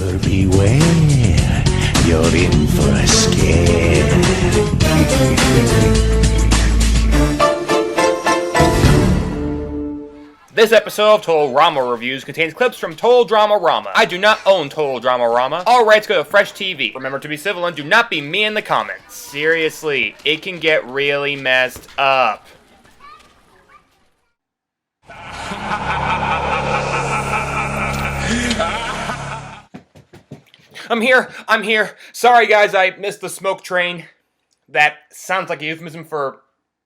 Viewer beware, you're in for a scare. This episode of Total Rama Reviews contains clips from Total DramaRama. I do not own Total DramaRama. All rights go to FreshTV. Remember to be civil and do not be me in the comments. Seriously, it can get really messed up. I'm here. Sorry guys, I missed the smoke train. That sounds like a euphemism for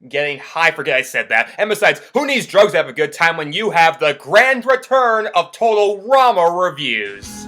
getting high. Forget I said that. And besides, who needs drugs to have a good time when you have the grand return of Total Rama Reviews?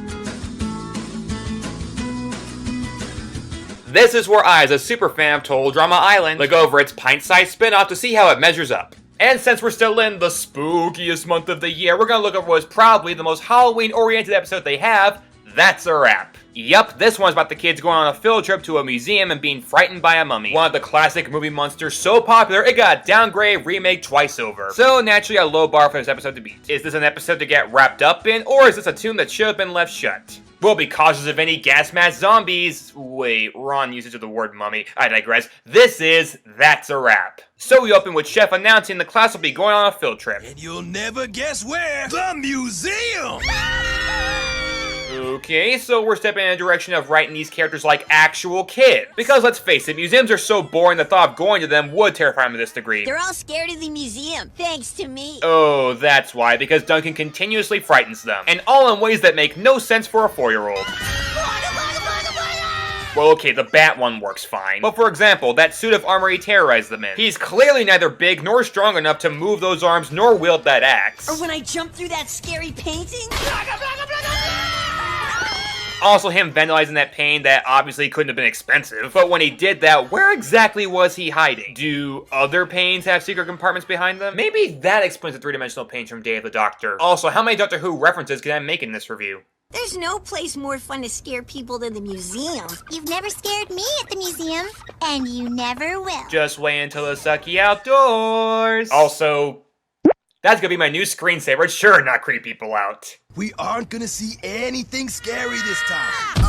This is where I, as a super fan of Total Drama Island, look over its pint-sized spin-off to see how it measures up. And since we're still in the spookiest month of the year, we're gonna look over what is probably the most Halloween-oriented episode they have. That's a wrap. Yup, this one's about the kids going on a field trip to a museum and being frightened by a mummy. One of the classic movie monsters so popular, it got a downgrade remake twice over. So naturally a low bar for this episode to beat. Is this an episode to get wrapped up in, or is this a tomb that should have been left shut? We'll be cautious of any gas mask zombies. Wait, wrong usage of the word mummy. I digress. This is That's a Wrap. So we open with Chef announcing the class will be going on a field trip. And you'll never guess where. The museum! Okay, so we're stepping in a direction of writing these characters like actual kids. Because let's face it, museums are so boring the thought of going to them would terrify them to this degree. They're all scared of the museum, thanks to me. Oh, that's why, because Duncan continuously frightens them. And all in ways that make no sense for a 4-year-old. Well, okay, the bat one works fine. But for example, that suit of armor he terrorized them in. He's clearly neither big nor strong enough to move those arms nor wield that axe. Or when I jumped through that scary painting. Also him vandalizing that paint that obviously couldn't have been expensive. But when he did that, where exactly was he hiding? Do other paints have secret compartments behind them? Maybe that explains the three-dimensional paints from Day of the Doctor. Also, how many Doctor Who references can I make in this review? There's no place more fun to scare people than the museum. You've never scared me at the museum, and you never will. Just wait until the sucky outdoors. Also, that's gonna be my new screensaver. It's sure not creep people out. We aren't gonna see anything scary this time.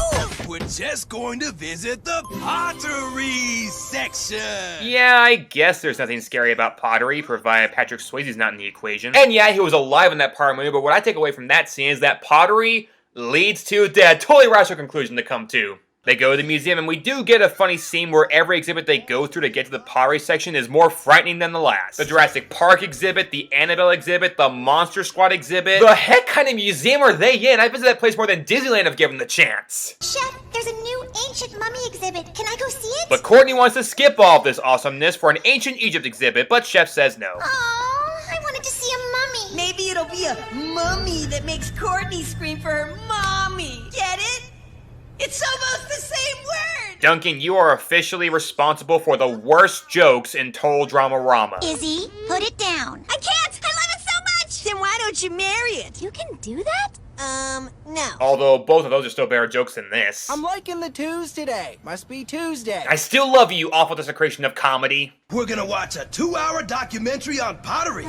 We're just going to visit the pottery section. Yeah, I guess there's nothing scary about pottery, provided Patrick Swayze's not in the equation. And yeah, he was alive in that part movie, but what I take away from that scene is that pottery leads to death. Totally rational conclusion to come to. They go to the museum, and we do get a funny scene where every exhibit they go through to get to the pottery section is more frightening than the last. The Jurassic Park exhibit, the Annabelle exhibit, the Monster Squad exhibit. The heck kind of museum are they in? I visited that place more than Disneyland have given the chance. Chef, there's a new ancient mummy exhibit. Can I go see it? But Courtney wants to skip all of this awesomeness for an ancient Egypt exhibit, but Chef says no. Oh, I wanted to see a mummy. Maybe it'll be a mummy that makes Courtney scream for her mommy. Get it? It's almost the same word! Duncan, you are officially responsible for the worst jokes in Total DramaRama. Izzy, put it down. I can't! I love it so much! Then why don't you marry it? You can do that? No. Although both of those are still better jokes than this. I'm liking the twos today. Must be Tuesday. I still love you, awful desecration of comedy. We're gonna watch a 2-hour documentary on pottery.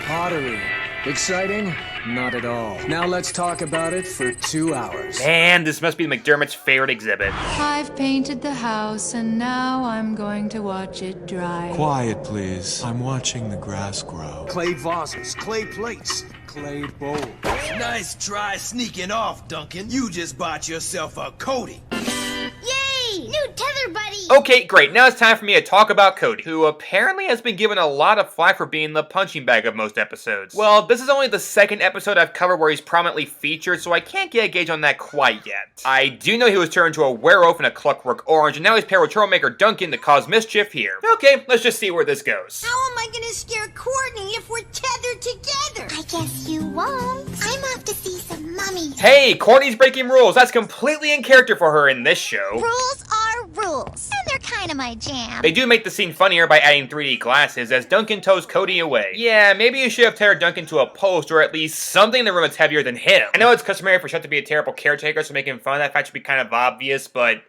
Pottery. Exciting? Not at all. Now let's talk about it for 2 hours. Man, this must be McDermott's favorite exhibit. I've painted the house and now I'm going to watch it dry. Quiet, please. I'm watching the grass grow. Clay vases, clay plates, clay bowls. Nice try sneaking off, Duncan. You just bought yourself a Cody. Yay! New tether buddy! Okay, great. Now it's time for me to talk about Cody, who apparently has been given a lot of flack for being the punching bag of most episodes. Well, this is only the second episode I've covered where he's prominently featured, so I can't get a gauge on that quite yet. I do know he was turned into a werewolf in A Clockwork Orange, and now he's paired with troublemaker Duncan to cause mischief here. Okay, let's just see where this goes. How am I gonna scare Courtney if we're tethered together? I guess you won't. I'm off to see some mummies. Hey, Courtney's breaking rules. That's completely in character for her in this show. Rules are rules, and they're kind of my jam. They do make the scene funnier by adding 3D glasses as Duncan tows Cody away. Yeah, maybe you should have teared Duncan to a post or at least something in the room that's heavier than him. I know it's customary for Chef to be a terrible caretaker, so making fun of that fact should be kind of obvious, but...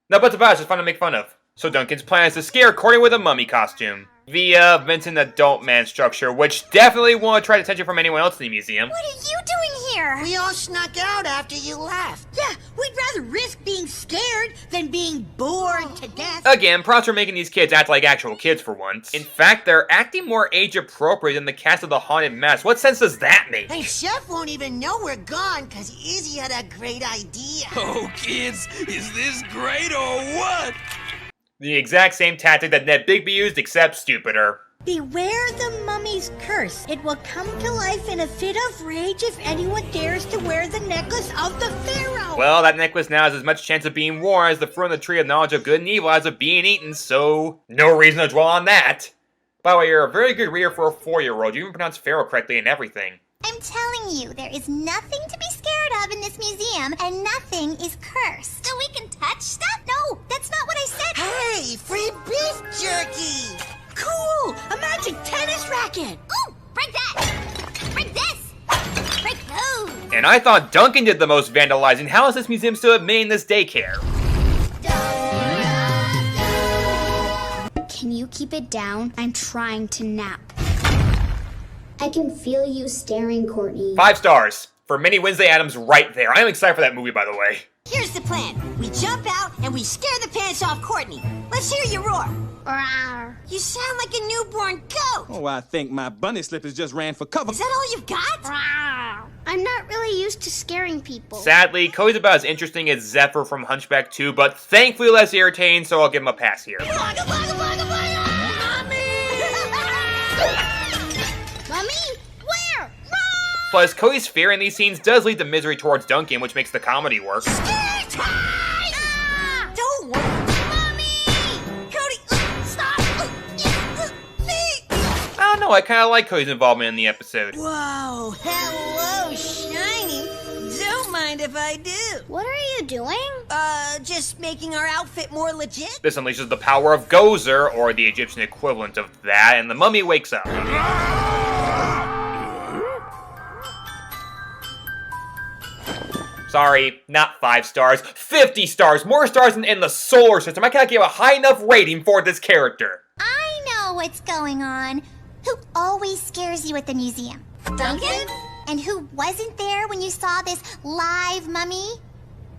No, but it's about it's just fun to make fun of. So Duncan's plan is to scare Courtney with a mummy costume via Vincent adult man structure, which definitely won't attract attention from anyone else in the museum. What are you doing here? We all snuck out after you left. Yeah, we'd rather risk being scared than being bored to death. Again, props for making these kids act like actual kids for once. In fact, they're acting more age-appropriate than the cast of the Haunted Mess. What sense does that make? And Chef won't even know we're gone because Izzy had a great idea. Oh, kids, is this great or what? The exact same tactic that Ned Bigby used, except stupider. Beware the mummy's curse. It will come to life in a fit of rage if anyone dares to wear the necklace of the pharaoh. Well, that necklace now has as much chance of being worn as the fruit on the tree of knowledge of good and evil has of being eaten, so no reason to dwell on that. By the way, you're a very good reader for a 4-year-old. You even pronounce pharaoh correctly and everything. I'm telling you, there is nothing to be scared of in this museum, and nothing is cursed. So we can touch stuff? No, that's not what I said. Hey, free beef jerky! Cool! A magic tennis racket! Ooh, break that! Break this! Break those! And I thought Duncan did the most vandalizing. How is this museum still admitting this daycare? Can you keep it down? I'm trying to nap. I can feel you staring, Courtney. 5 stars. For Minnie Wednesday Addams right there. I'm excited for that movie, by the way. Here's the plan. We jump out and we scare the pants off Courtney. Let's hear you roar. Rawr. You sound like a newborn goat. Oh, I think my bunny slippers just ran for cover. Is that all you've got? Rawr. I'm not really used to scaring people. Sadly, Cody's about as interesting as Zephyr from Hunchback 2, but thankfully less irritating, so I'll give him a pass here. Mommy! Mommy, where? Plus, Cody's fear in these scenes does lead to misery towards Duncan, which makes the comedy work. Scare time! Ah! Don't worry. Mommy! Cody, stop! I don't know, I kind of like Cody's involvement in the episode. Whoa, hello, Shiny. Don't mind if I do. What are you doing? Just making our outfit more legit. This unleashes the power of Gozer, or the Egyptian equivalent of that, and the mummy wakes up. Sorry, not 5 stars, 50 stars, more stars in the solar system. I cannot give a high enough rating for this character. I know what's going on. Who always scares you at the museum? Duncan? And who wasn't there when you saw this live mummy?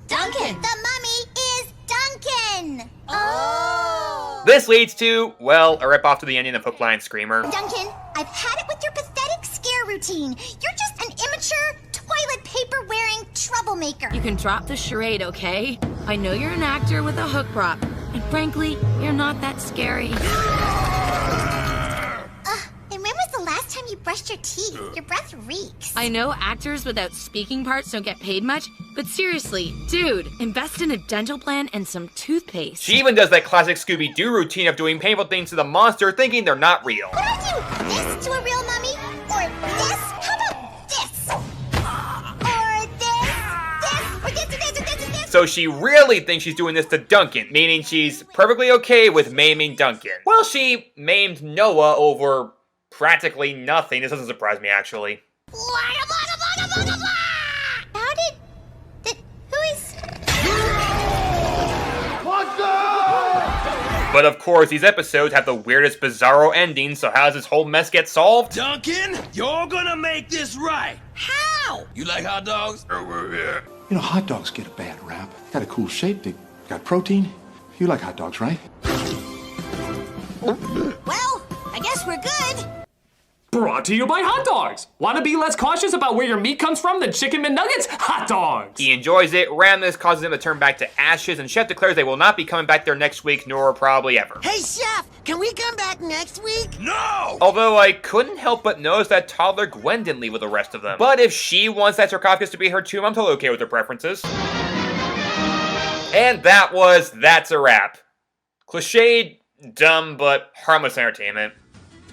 Duncan! The mummy is Duncan! Oh! This leads to, well, a rip-off to the ending of Hook, Line, Screamer. Duncan, I've had it with your pathetic scare routine. You're just an immature, toilet paper-wearing troublemaker. You can drop the charade, okay? I know you're an actor with a hook prop, and frankly, you're not that scary. And when was the last time you brushed your teeth? Your breath reeks. I know actors without speaking parts don't get paid much, but seriously, dude, invest in a dental plan and some toothpaste. She even does that classic Scooby-Doo routine of doing painful things to the monster, thinking they're not real. Would I do this to a real mummy? Or this? How about this? Or this? So she really thinks she's doing this to Duncan, meaning she's perfectly okay with maiming Duncan. Well, she maimed Noah over practically nothing. This doesn't surprise me, actually. How did... Who is... But of course, these episodes have the weirdest bizarro endings, so how does this whole mess get solved? Duncan, you're gonna make this right. How? You like hot dogs? You know, hot dogs get a bad rap. Got a cool shape, they got protein. You like hot dogs, right? Well, I guess we're good. Brought to you by hot dogs. Want to be less cautious about where your meat comes from than chicken McNuggets? Hot dogs. He enjoys it, Ramness causes him to turn back to ashes, and Chef declares they will not be coming back there next week, nor probably ever. Hey, Chef, can we come back next week? No! Although I couldn't help but notice that toddler Gwen didn't leave with the rest of them. But if she wants that sarcophagus to be her tomb, I'm totally okay with her preferences. And that's a wrap. Cliched, dumb, but harmless entertainment.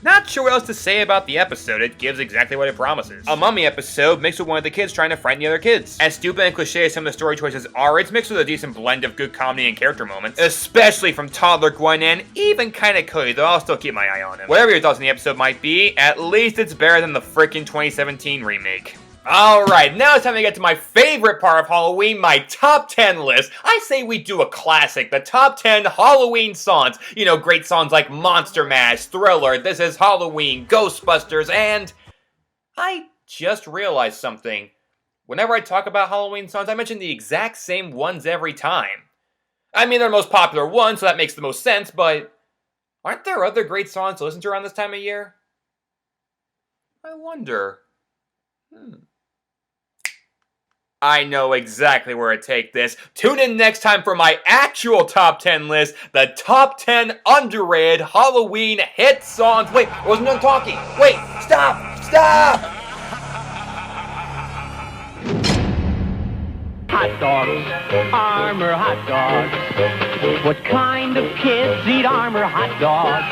Not sure what else to say about the episode, it gives exactly what it promises. A mummy episode mixed with one of the kids trying to frighten the other kids. As stupid and cliche as some of the story choices are, it's mixed with a decent blend of good comedy and character moments. Especially from toddler Gwen and even kinda Cody, though I'll still keep my eye on him. Whatever your thoughts on the episode might be, at least it's better than the frickin' 2017 remake. Alright, now it's time to get to my favorite part of Halloween, my top 10 list. I say we do a classic, the top 10 Halloween songs. You know, great songs like Monster Mash, Thriller, This Is Halloween, Ghostbusters, and... I just realized something. Whenever I talk about Halloween songs, I mention the exact same ones every time. I mean, they're the most popular ones, so that makes the most sense, but... aren't there other great songs to listen to around this time of year? I wonder. I know exactly where to take this. Tune in next time for my actual top 10 list, the top 10 underrated Halloween hit songs. Wait, I wasn't done talking. Wait, stop! Stop! Hot dogs, Armor hot dogs. What kind of kids eat Armor hot dogs?